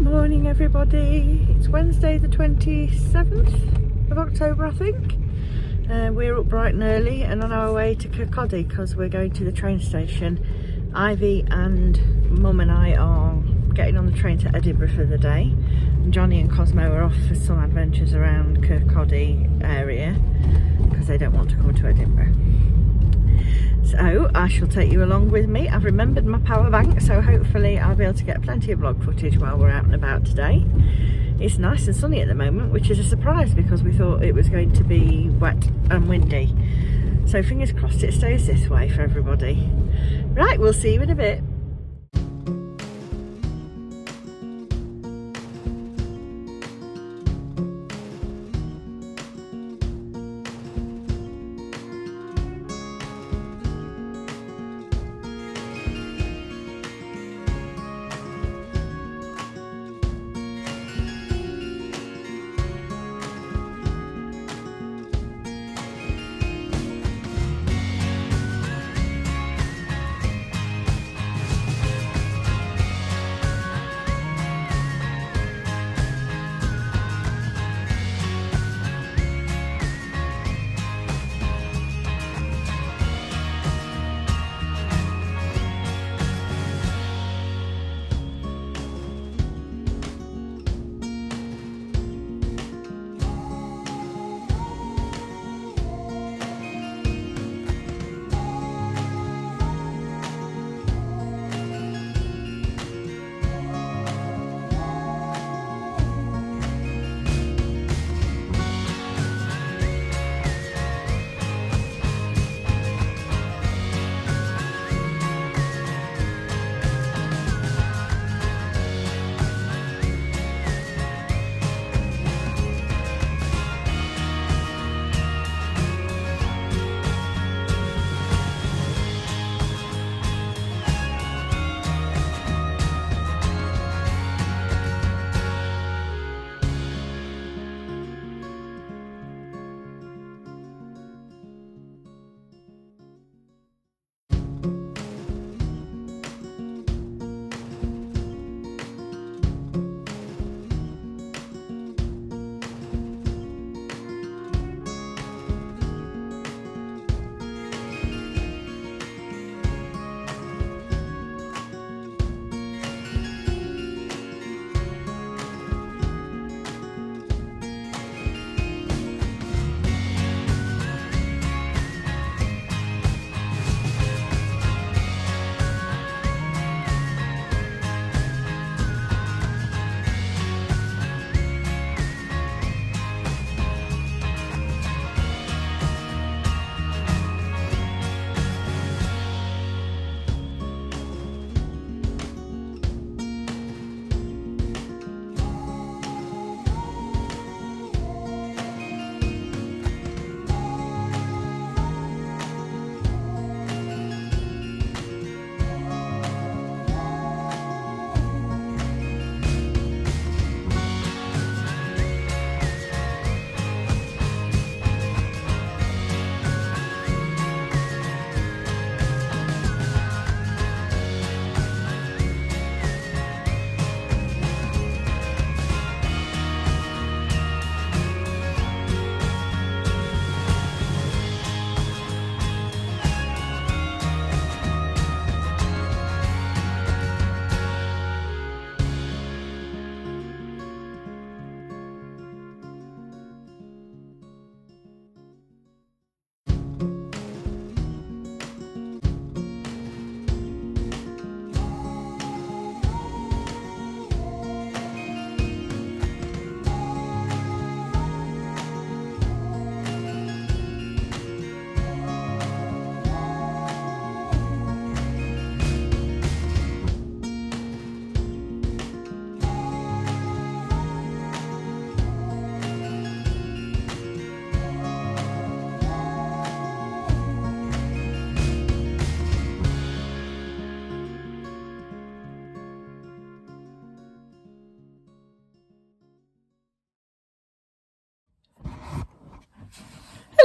Morning everybody, it's Wednesday the 27th of October I think. We're up bright and early and on our way to Kirkcaldy because we're going to the train station. Ivy and Mum and I are getting on the train to Edinburgh for the day, and Johnny and Cosmo are off for some adventures around Kirkcaldy area because they don't want to come to Edinburgh. So I shall take you along with me. I've remembered my power bank, so hopefully I'll be able to get plenty of vlog footage while we're out and about today. It's nice and sunny at the moment, which is a surprise because we thought it was going to be wet and windy. So fingers crossed it stays this way for everybody. Right, we'll see you in a bit.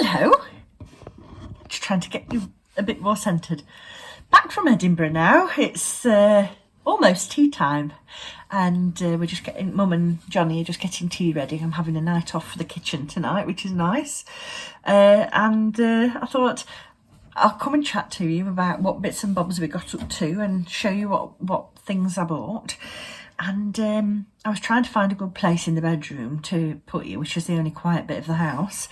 Hello, just trying to get you a bit more centred. Back from Edinburgh now. It's almost tea time, and we're just getting, Mum and Johnny are just getting tea ready. I'm having a night off for the kitchen tonight, which is nice. I thought I'll come and chat to you about what bits and bobs we got up to and show you what things I bought. And I was trying to find a good place in the bedroom to put you, which is the only quiet bit of the house.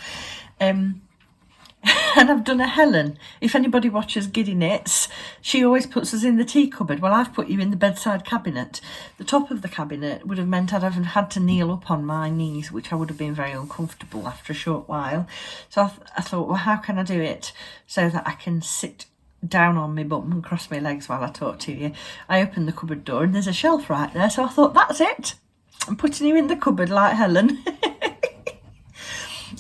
And I've done a Helen. If anybody watches Giddy Knits, she always puts us in the tea cupboard. Well, I've put you in the bedside cabinet. The top of the cabinet would have meant I'd have had to kneel up on my knees, which I would have been very uncomfortable after a short while. So I thought, well, how can I do it so that I can sit down on my bum and cross my legs while I talk to you? I opened the cupboard door and there's a shelf right there. So I thought, that's it. I'm putting you in the cupboard like Helen.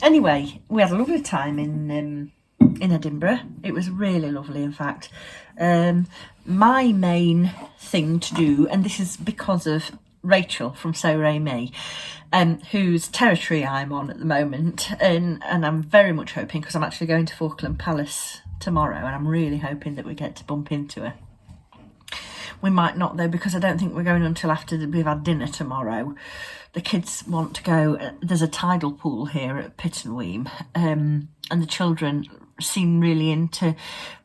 Anyway, we had a lovely time in Edinburgh. It was really lovely, in fact. My main thing to do, and this is because of Rachel from So Ray Me, whose territory I'm on at the moment, and I'm very much hoping, because I'm actually going to Falkland Palace tomorrow, and I'm really hoping that we get to bump into her. We might not though, because I don't think we're going until after we've had dinner tomorrow. The kids want to go, there's a tidal pool here at Pittenweem, and the children seem really into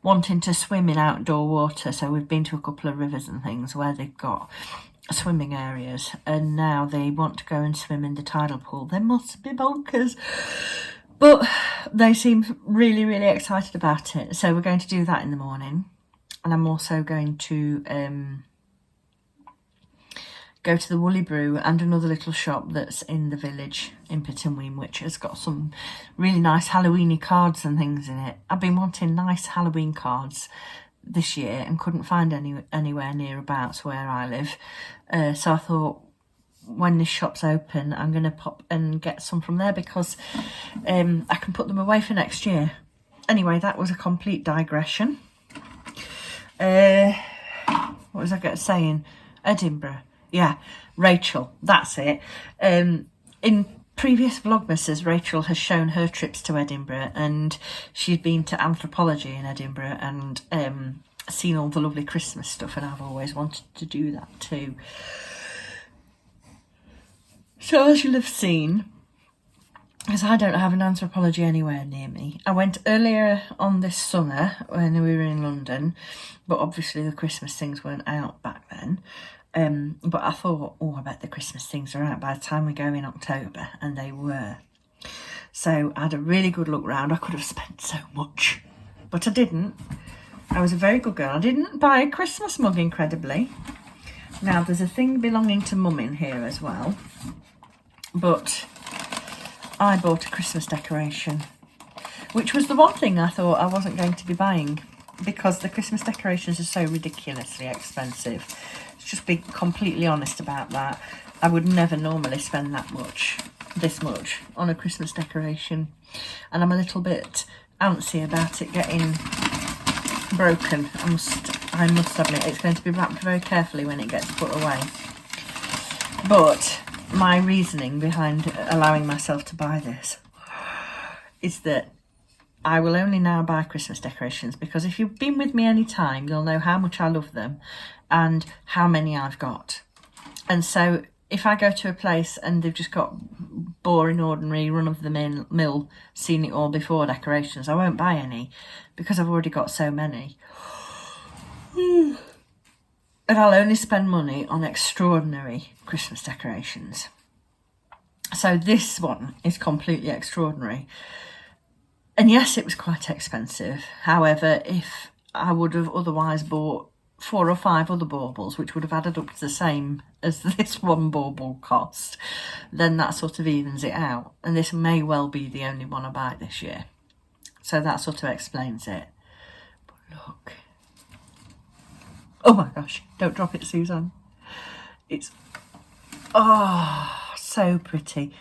wanting to swim in outdoor water. So we've been to a couple of rivers and things where they've got swimming areas, and now they want to go and swim in the tidal pool. They must be bonkers. But they seem really, really excited about it. So we're going to do that in the morning. And I'm also going to go to the Woolly Brew and another little shop that's in the village in Pittenweem, which has got some really nice Halloweeny cards and things in it. I've been wanting nice Halloween cards this year and couldn't find anywhere nearabouts where I live. So I thought, when this shop's open, I'm going to pop and get some from there, because I can put them away for next year. Anyway, that was a complete digression. What was I saying? Edinburgh. Yeah, Rachel, that's it. In previous Vlogmases, Rachel has shown her trips to Edinburgh, and she's been to Anthropologie in Edinburgh and seen all the lovely Christmas stuff, and I've always wanted to do that too. So as you'll have seen, because I don't have an Anthropologie anywhere near me, I went earlier on this summer when we were in London, but obviously the Christmas things weren't out back then. But I thought, oh, I bet the Christmas things are out by the time we go in October, and they were. So I had a really good look round. I could have spent so much, but I didn't. I was a very good girl. I didn't buy a Christmas mug, incredibly. Now, there's a thing belonging to Mum in here as well, but I bought a Christmas decoration, which was the one thing I thought I wasn't going to be buying, because the Christmas decorations are so ridiculously expensive. Let's just be completely honest about that. I would never normally spend this much on a Christmas decoration, and I'm a little bit antsy about it getting broken. I must admit, it's going to be wrapped very carefully when it gets put away. But my reasoning behind allowing myself to buy this is that I will only now buy Christmas decorations because if you've been with me any time, you'll know how much I love them and how many I've got. And so if I go to a place and they've just got boring, ordinary, run-of-the-mill, seen it all before decorations, I won't buy any because I've already got so many. And I'll only spend money on extraordinary Christmas decorations. So this one is completely extraordinary. And yes, it was quite expensive. However, if I would have otherwise bought 4 or 5 other baubles, which would have added up to the same as this one bauble cost, then that sort of evens it out. And this may well be the only one I buy this year. So that sort of explains it. But look. Oh my gosh, don't drop it, Suzanne. It's, so pretty.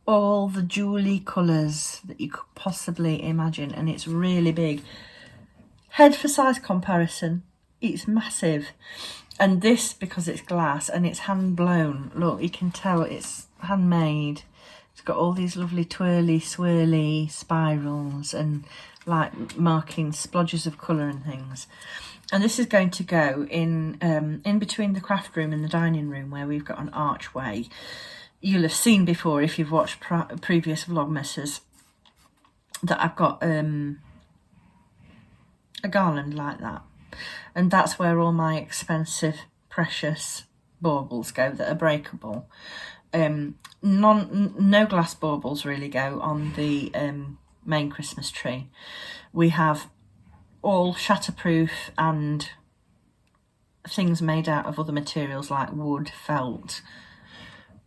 All the jewelly colours that you could possibly imagine, and it's really big. Head for size comparison, it's massive. And this, because it's glass and it's hand blown, look, you can tell it's handmade. It's got all these lovely twirly, swirly spirals and like marking splodges of colour and things. And this is going to go in between the craft room and the dining room, where we've got an archway. You'll have seen before, if you've watched previous Vlogmases, that I've got a garland like that. And that's where all my expensive, precious baubles go that are breakable. No glass baubles really go on the main Christmas tree. We have all shatterproof and things made out of other materials like wood, felt,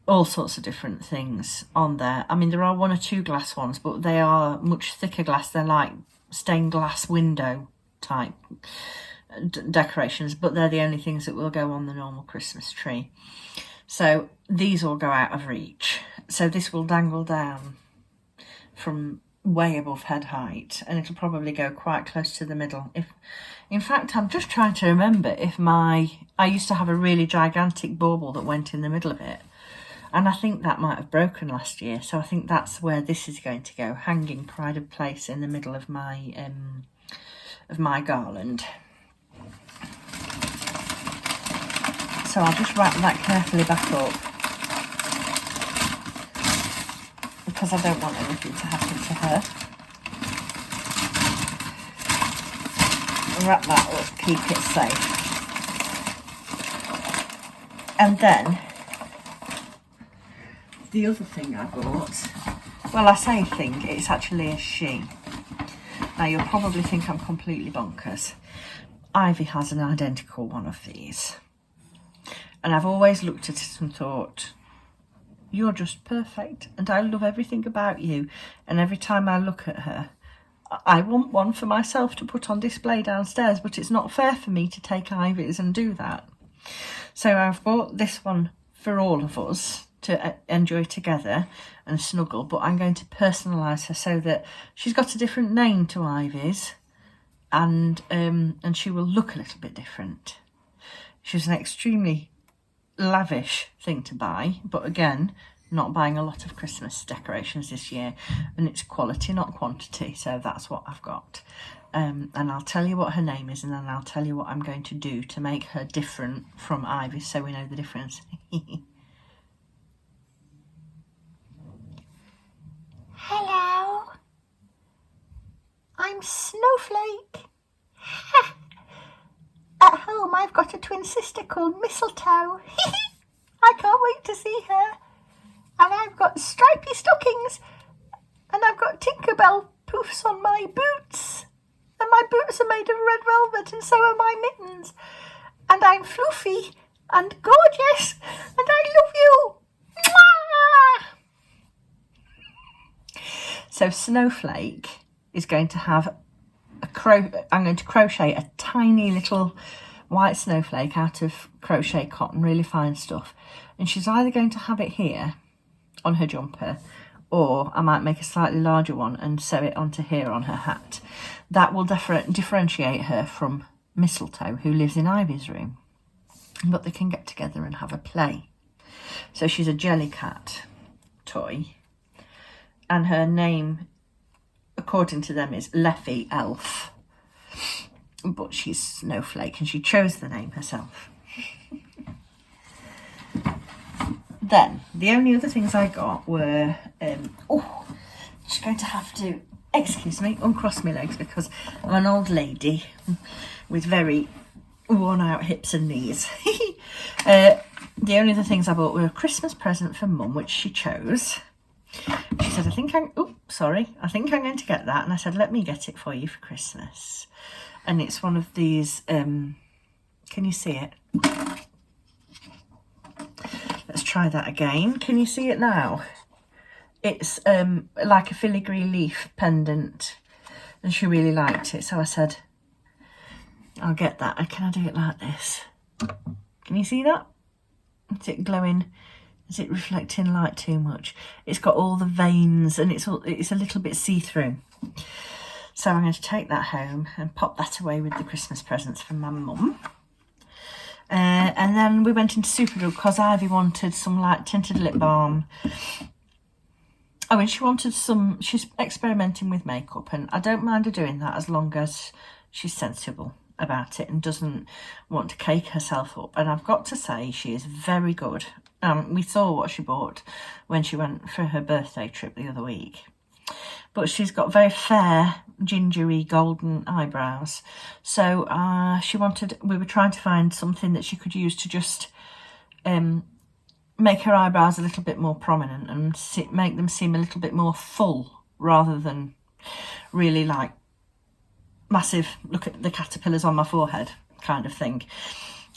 all sorts of different things on there. I mean, there are 1 or 2 glass ones, but they are much thicker glass. They're like stained glass window type decorations, but they're the only things that will go on the normal Christmas tree. So these all go out of reach. So this will dangle down from way above head height, and it'll probably go quite close to the middle. In fact, I'm just trying to remember if I used to have a really gigantic bauble that went in the middle of it, and I think that might have broken last year. So I think that's where this is going to go, hanging pride of place in the middle of my garland. So I'll just wrap that carefully back up, because I don't want anything to happen to her. Wrap that up, keep it safe. And then the other thing I bought, well, I say thing, it's actually a she. Now you'll probably think I'm completely bonkers. Ivy has an identical one of these. And I've always looked at it and thought, you're just perfect, and I love everything about you. And every time I look at her, I want one for myself to put on display downstairs, but it's not fair for me to take Ivy's and do that. So I've bought this one for all of us to enjoy together and snuggle, but I'm going to personalise her so that she's got a different name to Ivy's, and she will look a little bit different. She's an extremely lavish thing to buy, but again, not buying a lot of Christmas decorations this year, and it's quality, not quantity. So that's what I've got, and I'll tell you what her name is, and then I'll tell you what I'm going to do to make her different from Ivy, so we know the difference. Hello, I'm Snowflake. At home I've got a twin sister called Mistletoe. I can't wait to see her. And I've got stripy stockings, and I've got Tinkerbell poofs on my boots, and my boots are made of red velvet, and so are my mittens. And I'm floofy and gorgeous, and I love you. Mwah! So Snowflake is going to have I'm going to crochet a tiny little white snowflake out of crochet cotton, really fine stuff, and she's either going to have it here on her jumper, or I might make a slightly larger one and sew it onto here on her hat. That will differentiate her from Mistletoe, who lives in Ivy's room, but they can get together and have a play. So she's a Jellycat toy, and her name, according to them, is Leffy Elf, but she's Snowflake, and she chose the name herself. Then the only other things I got were just going to have to, excuse me, uncross my legs, because I'm an old lady with very worn out hips and knees. The only other things I bought were a Christmas present for Mum, which she chose. She said, I think I'm going to get that. And I said, let me get it for you for Christmas. And it's one of these, can you see it? Let's try that again. Can you see it now? It's like a filigree leaf pendant, and she really liked it. So I said, I'll get that. Can I do it like this? Can you see that? Is it glowing? Is it reflecting light too much? It's got all the veins, and it's a little bit see-through. So I'm going to take that home and pop that away with the Christmas presents from my mum. And then we went into Superdrug because Ivy wanted some like tinted lip balm. Oh, and she wanted she's experimenting with makeup, and I don't mind her doing that as long as she's sensible. about it and doesn't want to cake herself up. And I've got to say, she is very good. We saw what she bought when she went for her birthday trip the other week. But she's got very fair, gingery, golden eyebrows. So we were trying to find something that she could use to just make her eyebrows a little bit more prominent and make them seem a little bit more full, rather than really like massive, look at the caterpillars on my forehead kind of thing.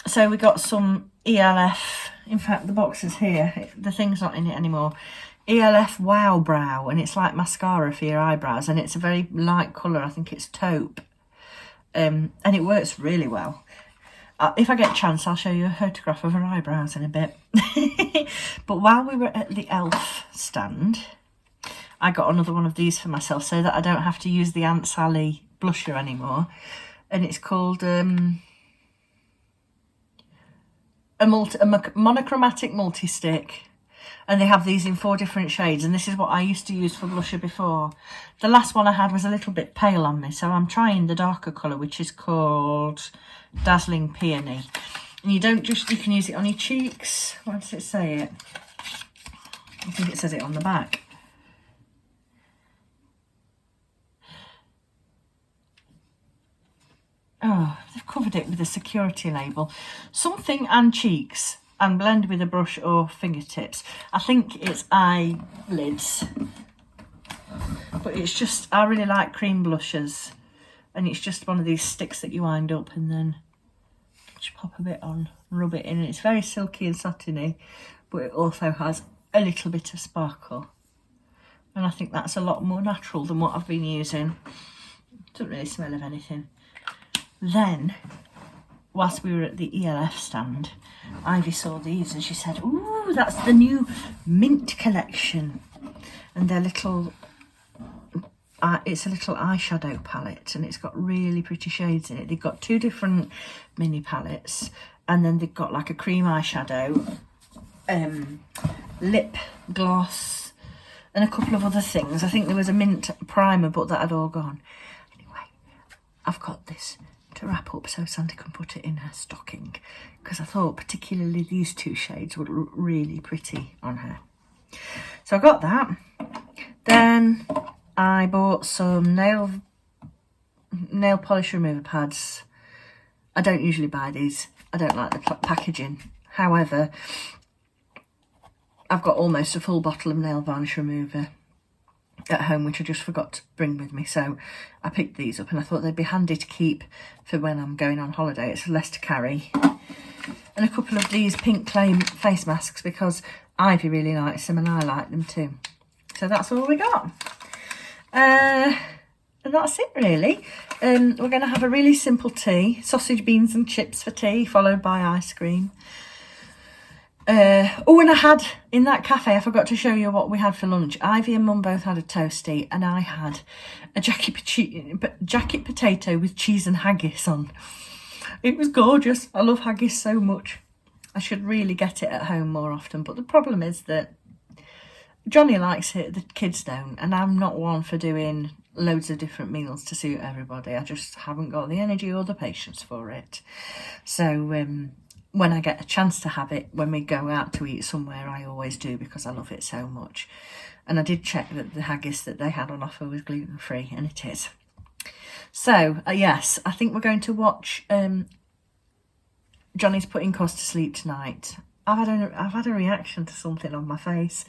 So we got some ELF, in fact the box is here, the thing's not in it anymore, ELF Wow Brow, and it's like mascara for your eyebrows, and it's a very light colour, I think it's taupe, and it works really well. If I get a chance, I'll show you a photograph of her eyebrows in a bit. But while we were at the ELF stand, I got another one of these for myself so that I don't have to use the Aunt Sally blusher anymore, and it's called a monochromatic multi-stick, and they have these in 4 different shades, and this is what I used to use for blusher before. The last one I had was a little bit pale on me, so I'm trying the darker colour, which is called Dazzling Peony. And you can use it on your cheeks. What does it say it? I think it says it on the back. Oh, they've covered it with a security label. Something and cheeks, and blend with a brush or fingertips. I think it's eyelids. But it's just, I really like cream blushes. And it's just one of these sticks that you wind up and then just pop a bit on, rub it in. And it's very silky and satiny, but it also has a little bit of sparkle. And I think that's a lot more natural than what I've been using. Doesn't really smell of anything. Then, whilst we were at the ELF stand, Ivy saw these and she said, ooh, that's the new mint collection. And they're little, it's a little eyeshadow palette, and it's got really pretty shades in it. They've got 2 different mini palettes, and then they've got like a cream eyeshadow, lip gloss, and a couple of other things. I think there was a mint primer, but that had all gone. Anyway, I've got this to wrap up so Santa can put it in her stocking, because I thought particularly these 2 shades would look really pretty on her. So I got that. Then I bought some nail polish remover pads. I don't usually buy these. I don't like the packaging. However, I've got almost a full bottle of nail varnish remover at home, which I just forgot to bring with me, so I picked these up, and I thought they'd be handy to keep for when I'm going on holiday. It's less to carry. And a couple of these pink clay face masks, because Ivy really likes them and I like them too. So that's all we got. And that's it really. We're going to have a really simple tea, sausage, beans and chips for tea, followed by ice cream. Oh, and I had, in that cafe, I forgot to show you what we had for lunch. Ivy and Mum both had a toastie, and I had a jacket potato with cheese and haggis on. It was gorgeous. I love haggis so much. I should really get it at home more often, but the problem is that Johnny likes it, the kids don't, and I'm not one for doing loads of different meals to suit everybody. I just haven't got the energy or the patience for it. So when I get a chance to have it, when we go out to eat somewhere, I always do, because I love it so much. And I did check that the haggis that they had on offer was gluten-free, and it is. So, yes, I think we're going to watch Johnny's putting Cos to sleep tonight. I've had a reaction to something on my face.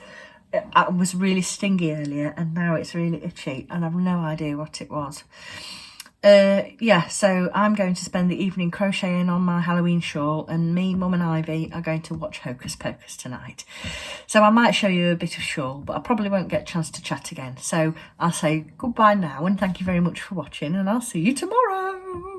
It was really stingy earlier, and now it's really itchy, and I've no idea what it was. Yeah, so I'm going to spend the evening crocheting on my Halloween shawl, and me, Mum and Ivy are going to watch Hocus Pocus tonight. So I might show you a bit of shawl, but I probably won't get a chance to chat again. So I'll say goodbye now, and thank you very much for watching, and I'll see you tomorrow.